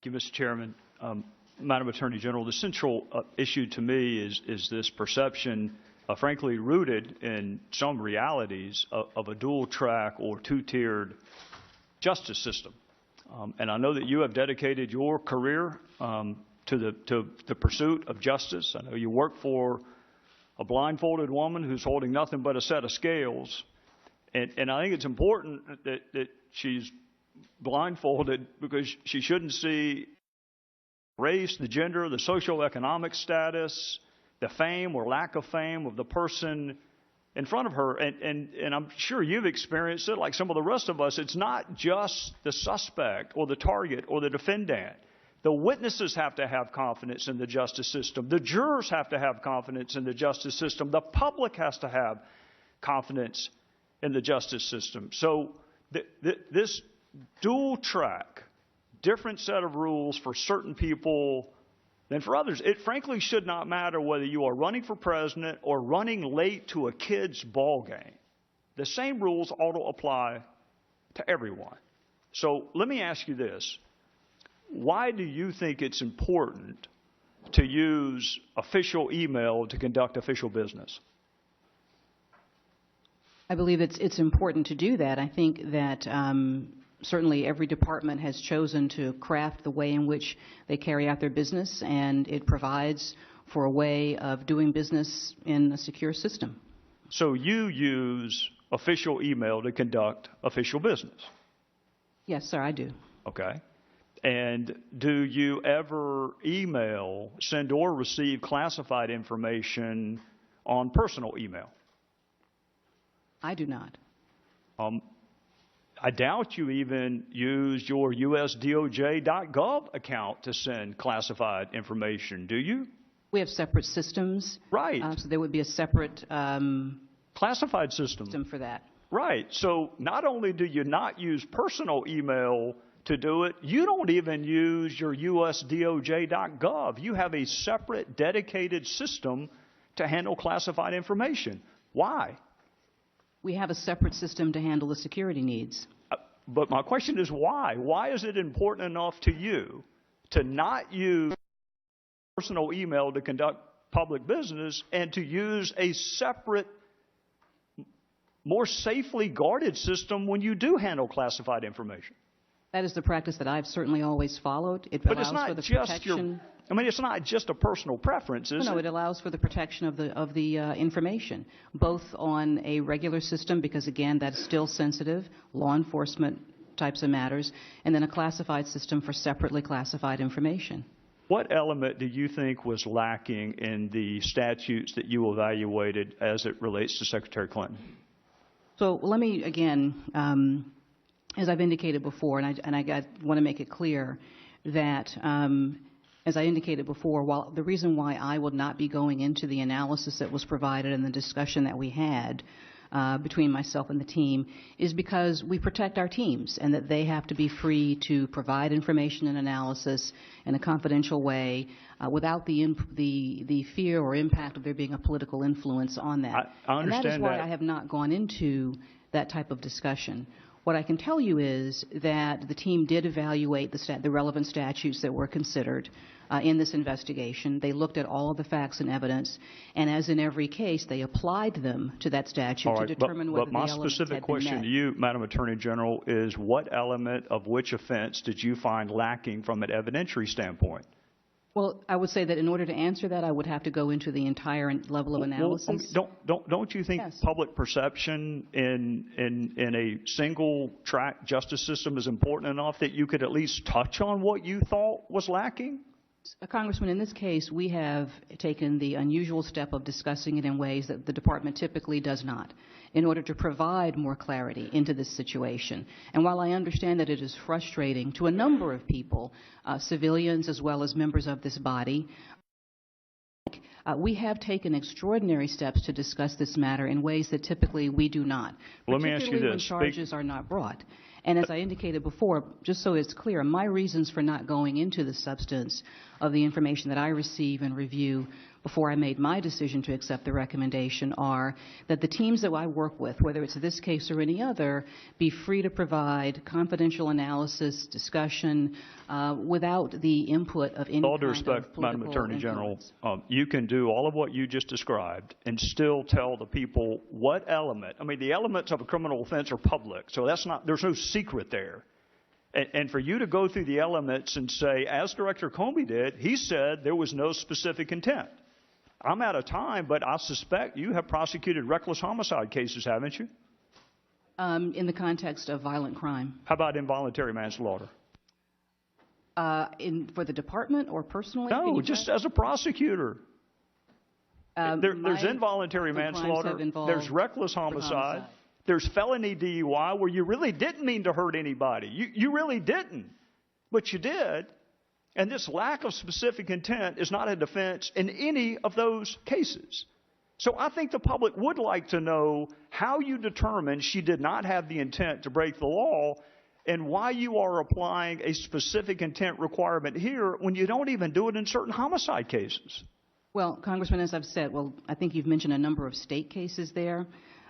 Thank you, Mr. Chairman. Madam Attorney General, the central issue to me is this perception, frankly rooted in some realities of a dual-track or two-tiered justice system. And I know that you have dedicated your career to the pursuit of justice. I know you work for a blindfolded woman who's holding nothing but a set of scales. And I think it's important that she's blindfolded because she shouldn't see race, the gender, the socioeconomic status, the fame or lack of fame of the person in front of her. And I'm sure you've experienced it like some of the rest of us. It's not just the suspect or the target or the defendant. The witnesses have to have confidence in the justice system. The jurors have to have confidence in the justice system. The public has to have confidence in the justice system. So this dual track, different set of rules for certain people than for others. It frankly should not matter whether you are running for president or running late to a kid's ball game. The same rules ought to apply to everyone. So let me ask you this. Why do you think it's important to use official email to conduct official business? I believe it's important to do that. I think that certainly every department has chosen to craft the way in which they carry out their business, and it provides for a way of doing business in a secure system. So you use official email to conduct official business? Yes, sir, I do. Okay. And do you ever email, send or receive classified information on personal email? I do not. I doubt you even use your USDOJ.gov account to send classified information, do you? We have separate systems. Right. So there would be a separate classified system for that. Right. So not only do you not use personal email to do it, you don't even use your USDOJ.gov. You have a separate dedicated system to handle classified information. Why? We have a separate system to handle the security needs. But my question is why? Why is it important enough to you to not use personal email to conduct public business and to use a separate, more safely guarded system when you do handle classified information? That is the practice that I've certainly always followed. It But allows it's not for the just protection. it's not just a personal preference, is it? No, it allows for the protection of the information, both on a regular system, because again, that's still sensitive, law enforcement types of matters, and then a classified system for separately classified information. What element do you think was lacking in the statutes that you evaluated as it relates to Secretary Clinton? So let me again. As I've indicated before, and I want to make it clear that, as I indicated before, while the reason why I would not be going into the analysis that was provided and the discussion that we had between myself and the team is because we protect our teams and that they have to be free to provide information and analysis in a confidential way without the fear or impact of there being a political influence on that. I understand and that is why I have not gone into that type of discussion. What I can tell you is that the team did evaluate the relevant statutes that were considered in this investigation. They looked at all of the facts and evidence, and as in every case, they applied them to that statute to determine whether the elements had been met. But my specific question to you, Madam Attorney General, is what element of which offense did you find lacking from an evidentiary standpoint? Well, I would say that in order to answer that, I would have to go into the entire level of analysis. Don't you think Yes. public perception in a single-track justice system is important enough that you could at least touch on what you thought was lacking? Congressman, in this case, we have taken the unusual step of discussing it in ways that the Department typically does not, in order to provide more clarity into this situation. And while I understand that it is frustrating to a number of people, civilians as well as members of this body, we have taken extraordinary steps to discuss this matter in ways that typically we do not, Let me ask you particularly when this. charges are not brought. And as I indicated before, just so it's clear, my reasons for not going into the substance of the information that I receive and review before I made my decision to accept the recommendation are that the teams that I work with, whether it's this case or any other, be free to provide confidential analysis, discussion, without the input of any With all due kind respect, of political Madam Attorney General, influence. you can do all of what you just described and still tell the people what element. I mean, the elements of a criminal offense are public, so there's no secret there. And for you to go through the elements and say, as Director Comey did, he said there was no specific intent. I'm out of time, but I suspect you have prosecuted reckless homicide cases, haven't you? In the context of violent crime. How about involuntary manslaughter? For the department or personally? No, just as a prosecutor. There's involuntary manslaughter. There's reckless homicide. There's felony DUI where you really didn't mean to hurt anybody. You really didn't, but you did. And this lack of specific intent is not a defense in any of those cases. So I think the public would like to know how you determined she did not have the intent to break the law and why you are applying a specific intent requirement here when you don't even do it in certain homicide cases. Well, Congressman, as I've said, I think you've mentioned a number of state cases there.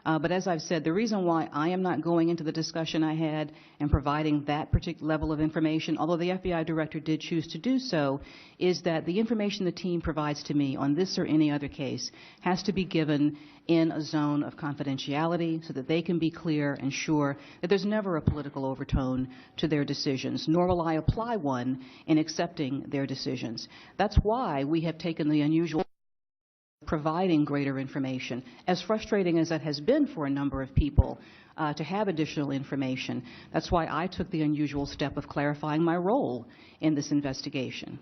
But as I've said, the reason why I am not going into the discussion I had and providing that particular level of information, although the FBI director did choose to do so, is that the information the team provides to me on this or any other case has to be given in a zone of confidentiality so that they can be clear and sure that there's never a political overtone to their decisions, nor will I apply one in accepting their decisions. That's why we have taken the unusual providing greater information, as frustrating as that has been for a number of people to have additional information. That's why I took the unusual step of clarifying my role in this investigation.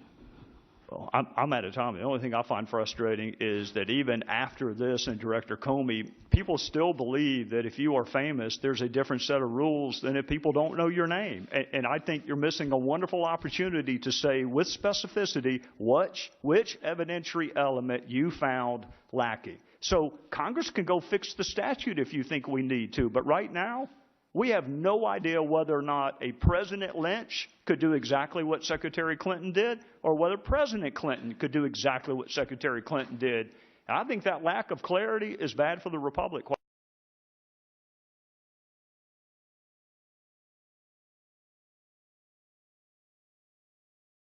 Well, I'm out of time. The only thing I find frustrating is that even after this and Director Comey, people still believe that if you are famous, there's a different set of rules than if people don't know your name. And I think you're missing a wonderful opportunity to say with specificity which evidentiary element you found lacking. So Congress can go fix the statute if you think we need to. But right now, we have no idea whether or not a President Lynch could do exactly what Secretary Clinton did or whether President Clinton could do exactly what Secretary Clinton did. And I think that lack of clarity is bad for the Republic.